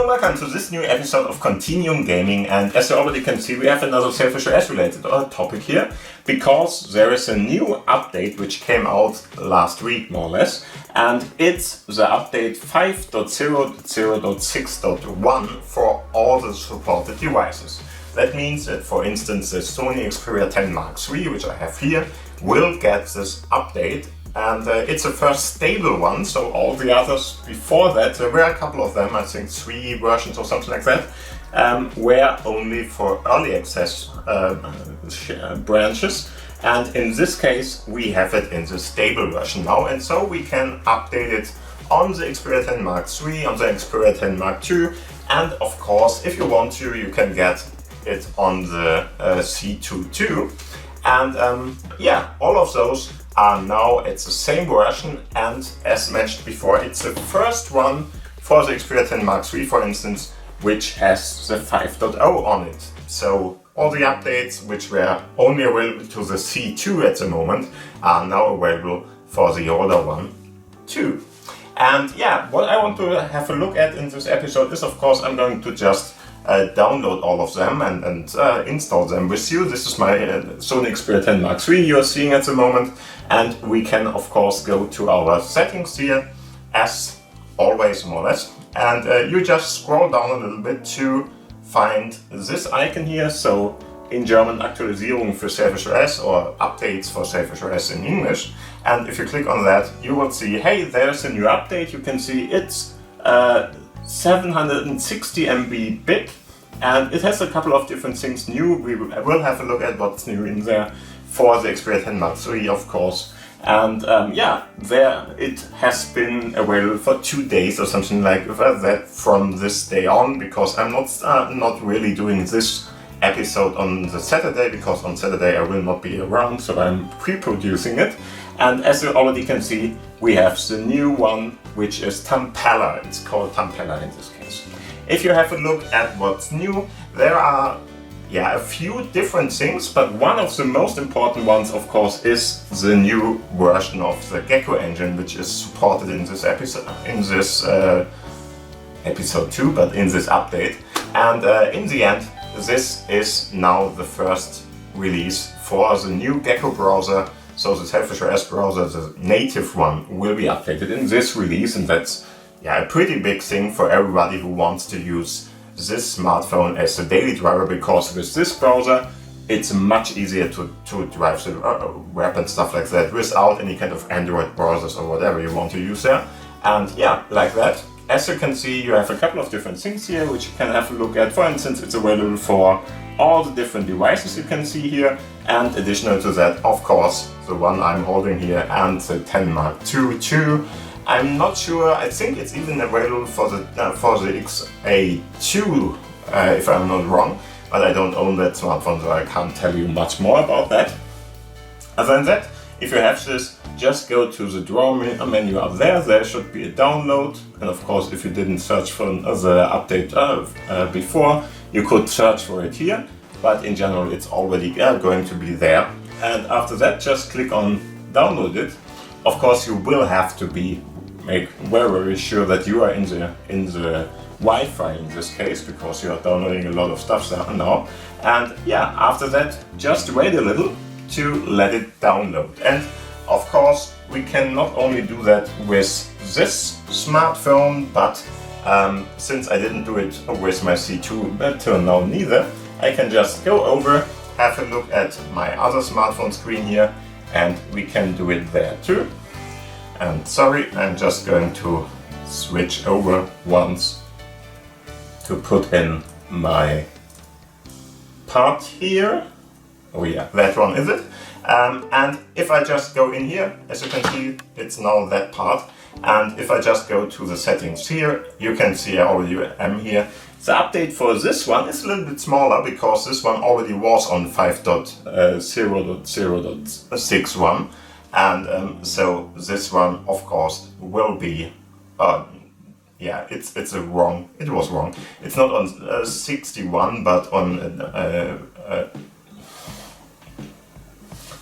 Hello, welcome to this new episode of Continuum Gaming, and as you already can see, we have another SailfishOS related topic here, because there is a new update which came out last week, more or less, and it's the update 5.0.0.6.1 for all the supported devices. That means that, for instance, the Sony Xperia 10 Mark III, which I have here, will get this update. And it's the first stable one, so all the others before that, there were a couple of them, I think 3 versions or something like that, were only for early access branches. And in this case, we have it in the stable version now, and so we can update it on the Xperia 10 Mark III, on the Xperia 10 Mark II, and of course, if you want to, you can get it on the C2 too. And yeah, all of those are now at the same version, and as mentioned before, it's the first one for the Xperia 10 Mark III, for instance, which has the 5.0 on it. So all the updates which were only available to the C2 at the moment are now available for the older one too. And yeah, what I want to have a look at in this episode is, of course, I'm going to just download all of them and install them with you. This is my Sony Xperia 10 Mark III you're seeing at the moment, and we can of course go to our settings here as always, more or less, and you just scroll down a little bit to find this icon here. So in German, Aktualisierung für SailfishOS, or updates for SailfishOS in English, and if you click on that, you will see, hey, there's a new update. You can see it's 760 MB big, and it has a couple of different things new. We will have a look at what's new in there for the Xperia 10 Mark III, of course. And yeah, there it has been available for 2 days or something like that from this day on, because I'm not really doing this episode on the Saturday, because on Saturday I will not be around, so I'm pre-producing it. And as you already can see, we have the new one, which is Tampella. It's called Tampella in this case. If you have a look at what's new, there are a few different things, but one of the most important ones, of course, is the new version of the Gecko engine, which is supported in this episode, episode 2, but in this update. And in the end, this is now the first release for the new Gecko browser. So the SailfishOS browser, the native one, will be updated in this release, and that's a pretty big thing for everybody who wants to use this smartphone as a daily driver, because with this browser it's much easier to drive the web and stuff like that without any kind of Android browsers or whatever you want to use there. And yeah, like that. As you can see, you have a couple of different things here which you can have a look at. For instance, it's available for all the different devices you can see here, and additional to that, of course, the one I'm holding here and the 10 Mark II too. I'm not sure, I think it's even available for the XA2, if I'm not wrong, but I don't own that smartphone, so I can't tell you much more about that. Other than that, if you have this, just go to the draw menu up there. There should be a download, and of course, if you didn't search for the update before, you could search for it here, but in general it's already going to be there. And after that, just click on download it. Of course, you will have to make very sure that you are in the Wi-Fi in this case, because you are downloading a lot of stuff now. And yeah, after that, just wait a little to let it download. And of course, we can not only do that with this smartphone, but since I didn't do it with my C2 till now neither, I can just go over, have a look at my other smartphone screen here, and we can do it there too. And sorry, I'm just going to switch over once to put in my part here. Oh yeah, that one is it. And if I just go in here, as you can see, it's now that part. And if I just go to the settings here, you can see I already am here. The update for this one is a little bit smaller, because this one already was on 5.0.0.61. And so this one, of course, will be, it was wrong. It's not on 61, but on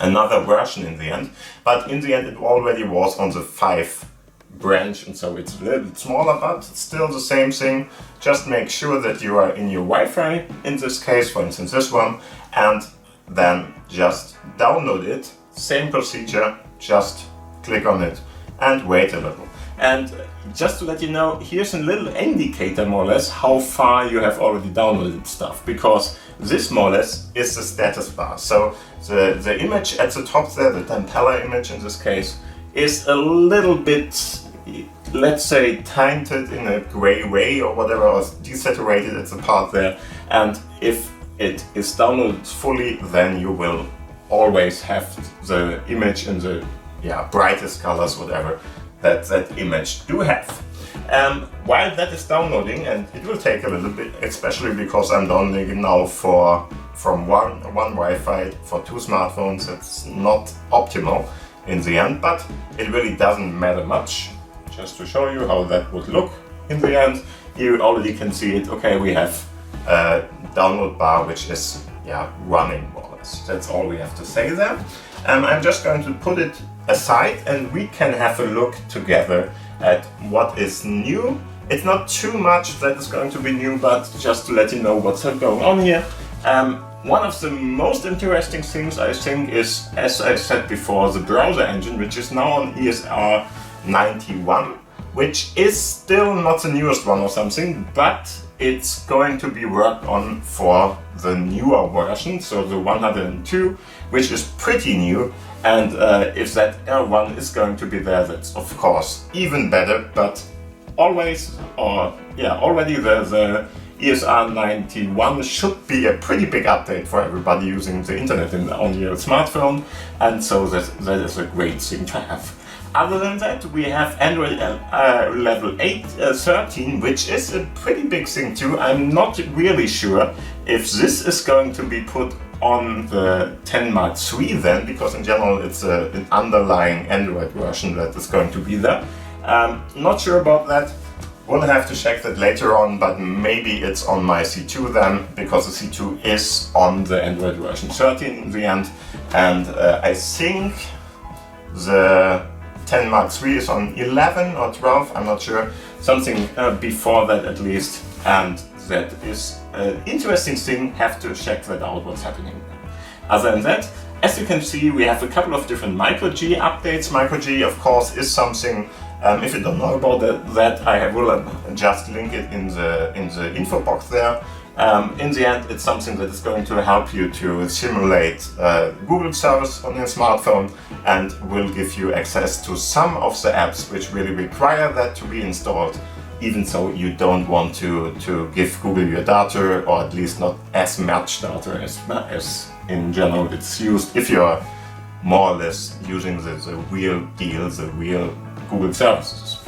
another version in the end. But in the end, it already was on the 5 branch, and so it's a little bit smaller, but it's still the same thing. Just make sure that you are in your Wi-Fi, in this case, for instance this one, and then just download it. Same procedure, just click on it and wait a little. And just to let you know, here's a little indicator more or less how far you have already downloaded stuff, because this more or less is the status bar. So the image at the top there, the Dampeller image in this case, is a little bit, let's say, tainted in a gray way or whatever, or desaturated at the part there. And if it is downloaded fully, then you will always have the image in the brightest colors, whatever that image do have. While that is downloading, and it will take a little bit, especially because I'm downloading now from one Wi-Fi for 2 smartphones, it's not optimal in the end, but it really doesn't matter much. Just to show you how that would look in the end, you already can see it. Okay, we have a download bar which is running more or less. That's all we have to say there. I'm just going to put it aside and we can have a look together at what is new. It's not too much that is going to be new, but just to let you know what's going on here. One of the most interesting things I think is, as I said before, the browser engine, which is now on ESR 91, which is still not the newest one or something, but it's going to be worked on for the newer version, so the 102, which is pretty new. And if that R1 is going to be there, that's of course even better. But already the ESR 91 should be a pretty big update for everybody using the internet on your smartphone, and so that is a great thing to have. Other than that, we have Android level 13, which is a pretty big thing too. I'm not really sure if this is going to be put on the 10 Mark III then, because in general it's an underlying Android version that is going to be there. Not sure about that. We'll have to check that later on, but maybe it's on my C2 then, because the C2 is on the Android version 13 in the end. And I think the 10 Mark III is on 11 or 12, I'm not sure. Something before that at least. And that is an interesting thing, have to check that out, what's happening. Other than that, as you can see, we have a couple of different micro G updates. Micro G, of course, is something, if you don't know about that, I will just link it in the info box there. In the end, it's something that is going to help you to simulate Google service on your smartphone and will give you access to some of the apps which really require that to be installed, even though you don't want to give Google your data, or at least not as much data as in general it's used if you're more or less using the real deal, the real Google services.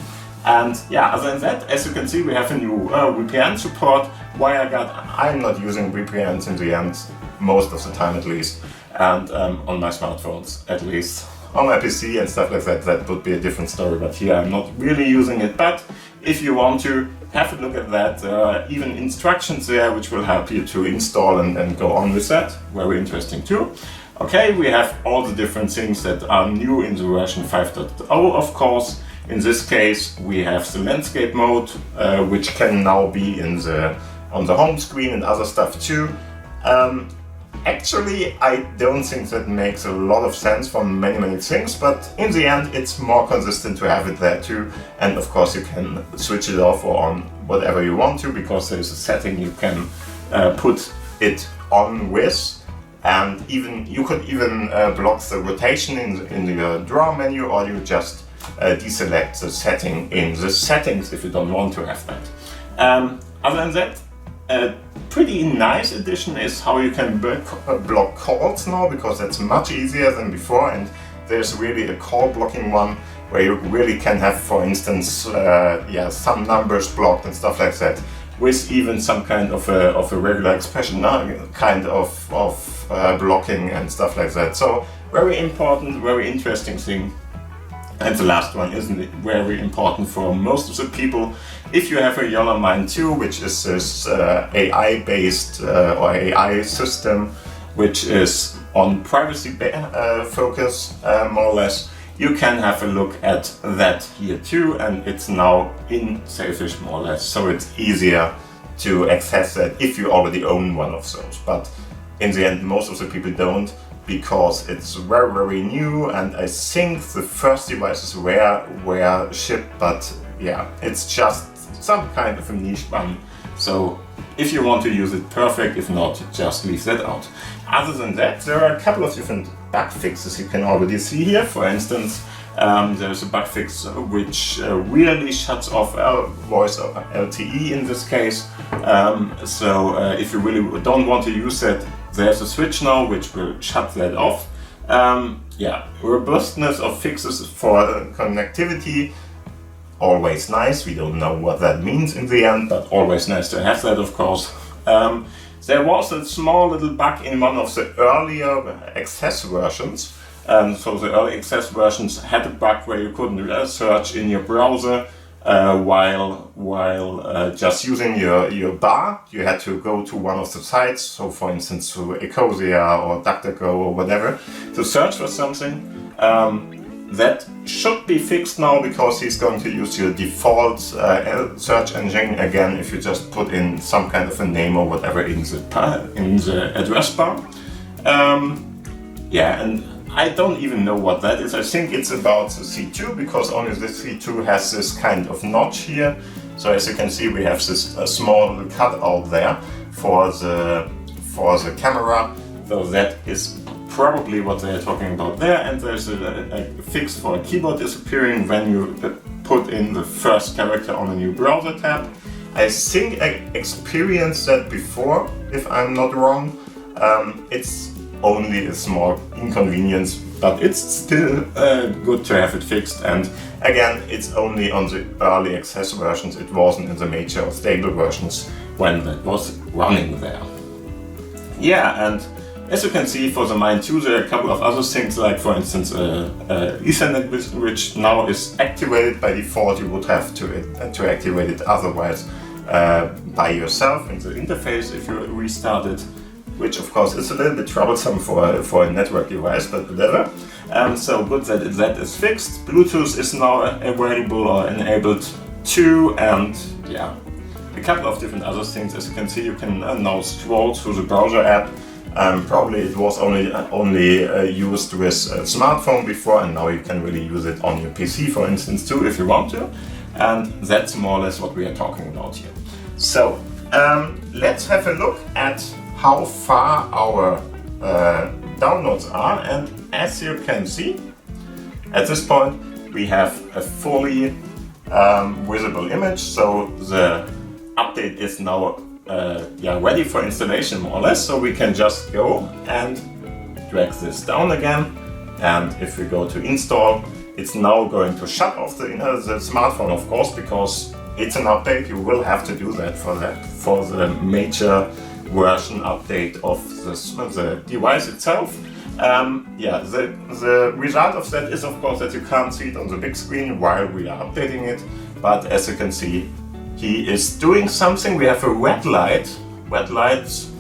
And other than that, as you can see, we have a new VPN support. I'm not using VPNs in the end, most of the time at least, and on my smartphones at least. On my PC and stuff like that, that would be a different story, but here I'm not really using it. But if you want to have a look at that, there are even instructions there which will help you to install and go on with that. Very interesting too. Okay, we have all the different things that are new in the version 5.0, of course. In this case, we have the landscape mode, which can now be on the home screen and other stuff too. Actually, I don't think that makes a lot of sense for many things, but in the end, it's more consistent to have it there too. And of course, you can switch it off or on whatever you want to, because there is a setting you can put it on with. And you could even block the rotation in the drawer menu, or you just deselect the setting in the settings if you don't want to have that. Other than that, a pretty nice addition is how you can block calls now, because that's much easier than before, and there's really a call blocking one where you really can have, for instance, some numbers blocked and stuff like that, with even some kind of a regular expression kind of blocking and stuff like that. So very important, very interesting thing. And the last one isn't very important for most of the people. If you have a Jolla Mine 2, which is this AI-based or AI system, which is on privacy focus more or less, you can have a look at that here too, and it's now in Sailfish more or less, so it's easier to access that if you already own one of those. But in the end, most of the people don't, because it's very new, and I think the first devices were shipped, but yeah, it's just some kind of a niche one. So if you want to use it, perfect. If not, just leave that out. Other than that, there are a couple of different bug fixes you can already see here. For instance, there's a bug fix which really shuts off voice over LTE in this case. So if you really don't want to use that, there's a switch now which will shut that off. Yeah, robustness of fixes for connectivity. Always nice. We don't know what that means in the end, but always nice to have that, of course. There was a small little bug in one of the earlier access versions. So the early access versions had a bug where you couldn't search in your browser while just using your bar. You had to go to one of the sites, so for instance to Ecosia or DuckDuckGo or whatever, to search for something. That should be fixed now, because he's going to use your default search engine again if you just put in some kind of a name or whatever in the address bar. Yeah, and I don't even know what that is. I think it's about the C2, because only the C2 has this kind of notch here. So as you can see, we have this small little cutout there for the camera. So that is probably what they are talking about there. And there's a fix for a keyboard disappearing when you put in the first character on a new browser tab. I think I experienced that before, if I'm not wrong. It's only a small inconvenience, but it's still good to have it fixed. And again, it's only on the early access versions. It wasn't in the major or stable versions when that was running there. Yeah, and as you can see, for the Mine 2, there are a couple of other things, like for instance Ethernet, which now is activated by default. You would have to activate it otherwise by yourself in the interface if you restart it, which of course is a little bit troublesome for a network device, but whatever. So good that that is fixed. Bluetooth is now available or enabled too, and yeah, a couple of different other things. As you can see, you can now scroll through the browser app. Probably it was only used with a smartphone before, and now you can really use it on your PC, for instance, too, if you want to. And that's more or less what we are talking about here. So let's have a look at how far our downloads are. And as you can see, at this point we have a fully visible image. So the update is now ready for installation, more or less. So we can just go and drag this down again, and if we go to install, it's now going to shut off the smartphone, of course, because it's an update. You will have to do that for the major version update of the device itself. The result of that is, of course, that you can't see it on the big screen while we are updating it, but as you can see, he is doing something. We have a red light. Red lights,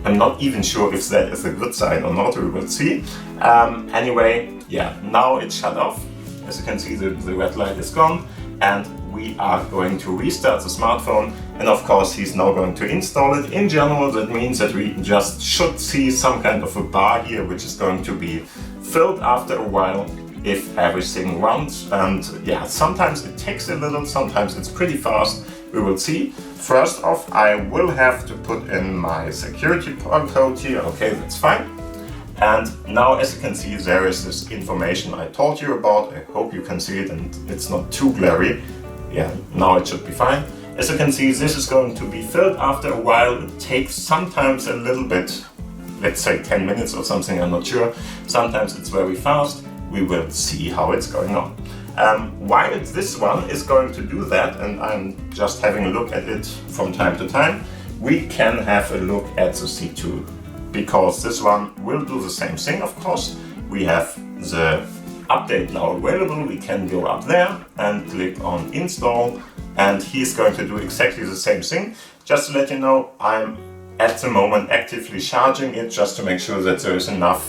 I'm not even sure if that is a good sign or not, we will see. Anyway, yeah, now it's shut off. As you can see, the red light is gone, and we are going to restart the smartphone. And of course, he's now going to install it. In general, that means that we just should see some kind of a bar here, which is going to be filled after a while if everything runs. And yeah, sometimes it takes a little, sometimes it's pretty fast. We will see. First off, I will have to put in my security code here. Okay, that's fine. And now, as you can see, there is this information I told you about. I hope you can see it and it's not too glary. Yeah, now it should be fine. As you can see, this is going to be filled after a while. It takes sometimes a little bit, let's say 10 minutes or something, I'm not sure. Sometimes it's very fast. We will see how it's going on. While this one is going to do that, and I'm just having a look at it from time to time, we can have a look at the C2, because this one will do the same thing, of course. We have the update now available. We can go up there and click on install, and he's going to do exactly the same thing. Just to let you know, I'm at the moment actively charging it just to make sure that there is enough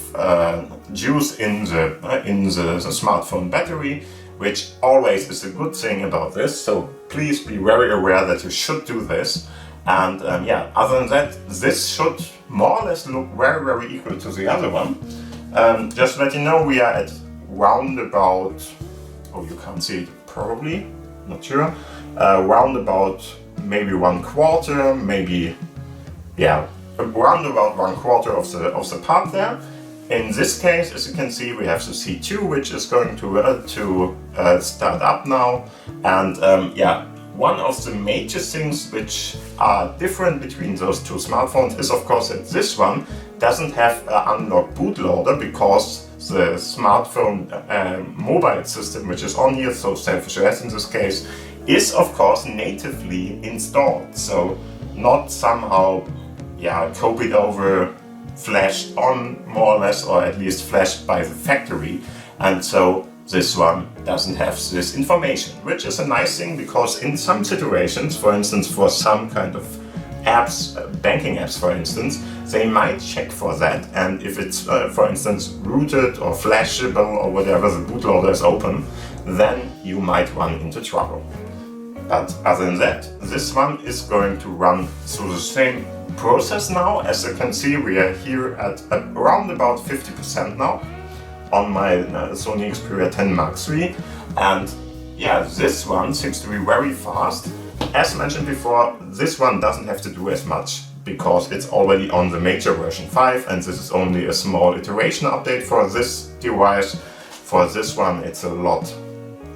juice in the smartphone battery, which always is a good thing about this. So please be very aware that you should do this. And yeah, other than that, this should more or less look very, very equal to the other one. Just to let you know, we are at round about, oh, you can't see it probably, not sure, round about maybe 1/4, maybe, yeah, around about 1/4 of the part there. In this case, as you can see, we have the C2, which is going to start up now. And yeah, one of the major things which are different between those two smartphones is, of course, that this one doesn't have an unlocked bootloader, because the smartphone mobile system which is on here, so SailfishOS in this case, is of course natively installed. So not somehow, yeah, copied over, flashed on more or less, or at least flashed by the factory. And so this one doesn't have this information, which is a nice thing, because in some situations, for instance, for some kind of apps, banking apps for instance, they might check for that, and if it's for instance rooted or flashable or whatever, the bootloader is open, then you might run into trouble. But other than that, this one is going to run through the same process now. As you can see, we are here at around about 50% now on my Sony Xperia 10 Mark III, and yeah, this one seems to be very fast. As mentioned before, this one doesn't have to do as much, because it's already on the major version 5, and this is only a small iteration update for this device. For this one, it's a lot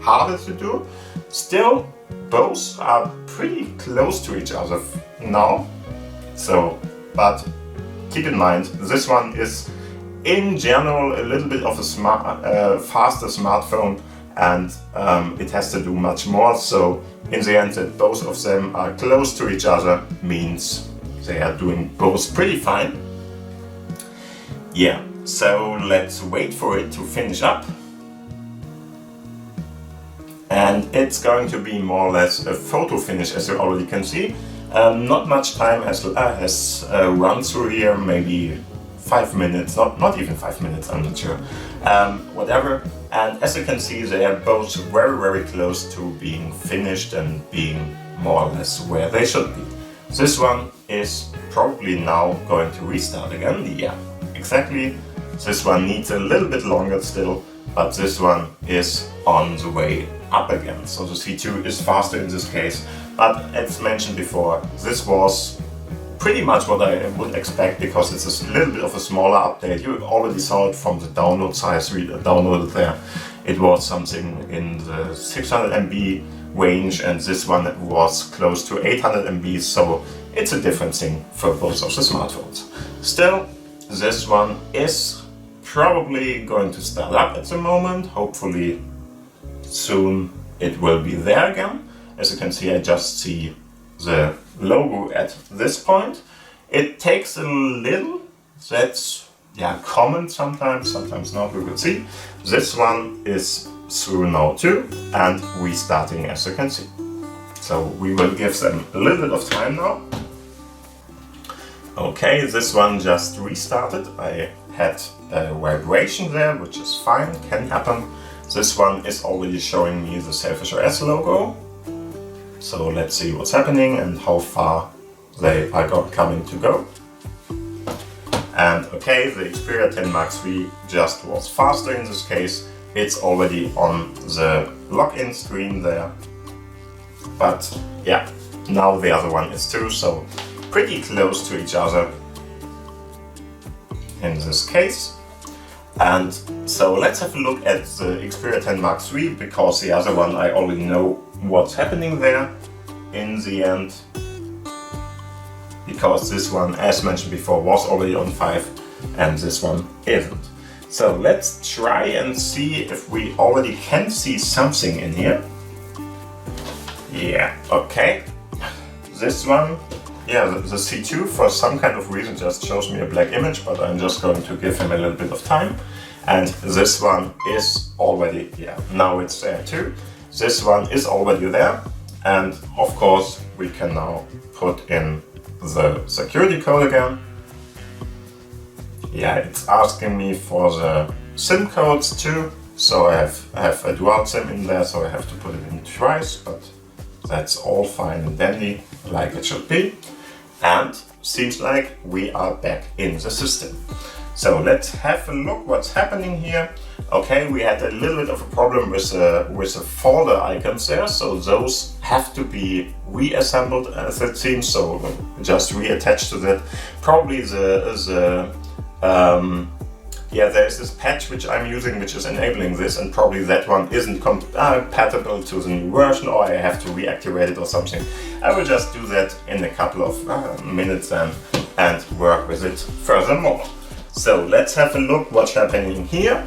harder to do. Still, both are pretty close to each other now. So, but keep in mind, this one is in general a little bit of a faster smartphone, and it has to do much more. So in the end, that both of them are close to each other means they are doing both pretty fine. Yeah, so let's wait for it to finish up. And it's going to be more or less a photo finish, as you already can see. Not much time has run through here, maybe 5 minutes, not even 5 minutes, I'm not sure. Whatever. And as you can see, they are both very, very close to being finished and being more or less where they should be. This one is probably now going to restart again. Yeah, exactly. This one needs a little bit longer still, but this one is on the way up again. So the C2 is faster in this case. But as mentioned before, this was pretty much what I would expect, because it's a little bit of a smaller update. You already saw it from the download size we downloaded there. It was something in the 600 MB range, and this one was close to 800 MB, so it's a different thing for both of the smartphones. Still, this one is probably going to start up at the moment. Hopefully soon it will be there again. As you can see, I just see the logo at this point. It takes a little, that's common sometimes not, we will see. This one is through now too, and restarting, as you can see. So we will give them a little bit of time now. Okay, this one just restarted. I had a vibration there, which is fine, can happen. This one is already showing me the SailfishOS logo. So let's see what's happening and how far they are coming to go. And okay, the Xperia 10 Mark III just was faster in this case. It's already on the login screen there. But yeah, now the other one is too, so pretty close to each other in this case. And so let's have a look at the Xperia 10 Mark III, because the other one I already know what's happening there in the end. Because this one, as mentioned before, was already on 5 and this one isn't. So let's try and see if we already can see something in here. Yeah, okay. This one, yeah, the C2 for some kind of reason just shows me a black image, but I'm just going to give him a little bit of time. And this one is already, yeah, now it's there too. This one is already there. And of course, we can now put in the security code again. Yeah, it's asking me for the SIM codes too. So I have a dual SIM in there, so I have to put it in twice, but that's all fine and dandy, like it should be. And seems like we are back in the system. So let's have a look what's happening here. Okay, we had a little bit of a problem with the folder icons there, so those have to be reassembled as it seems, so just reattach to that. Probably there's this patch which I'm using which is enabling this, and probably that one isn't compatible to the new version, or I have to reactivate it or something. I will just do that in a couple of minutes then and work with it furthermore. So let's have a look what's happening here.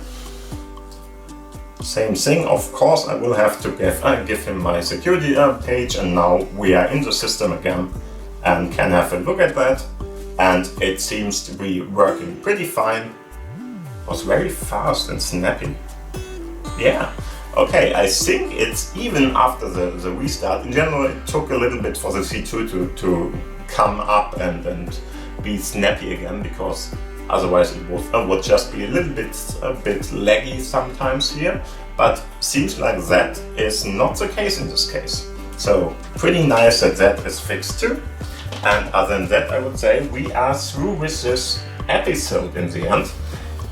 Same thing, of course, I will have to give him my security page, and now we are in the system again and can have a look at that. And it seems to be working pretty fine. It was very fast and snappy. Yeah, okay, I think it's even after the restart. In general, it took a little bit for the C2 to come up and be snappy again, because otherwise it would just be a bit laggy sometimes here, but seems like that is not the case in this case. So pretty nice that that is fixed too. And other than that, I would say we are through with this episode in the end.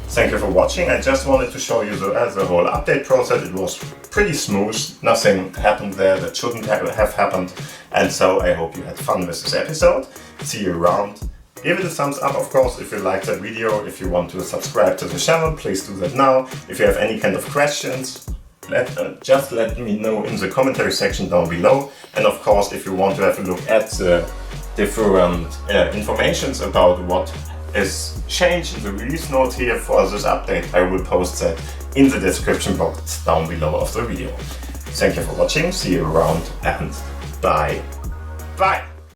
Thank you for watching. I just wanted to show you the whole update process. It was pretty smooth. Nothing happened there that shouldn't have happened. And so I hope you had fun with this episode. See you around. Give it a thumbs up, of course, if you liked that video. If you want to subscribe to the channel, please do that now. If you have any kind of questions, just let me know in the commentary section down below. And of course, if you want to have a look at the different informations about what is changed in the release notes here for this update, I will post that in the description box down below of the video. Thank you for watching, see you around, and bye.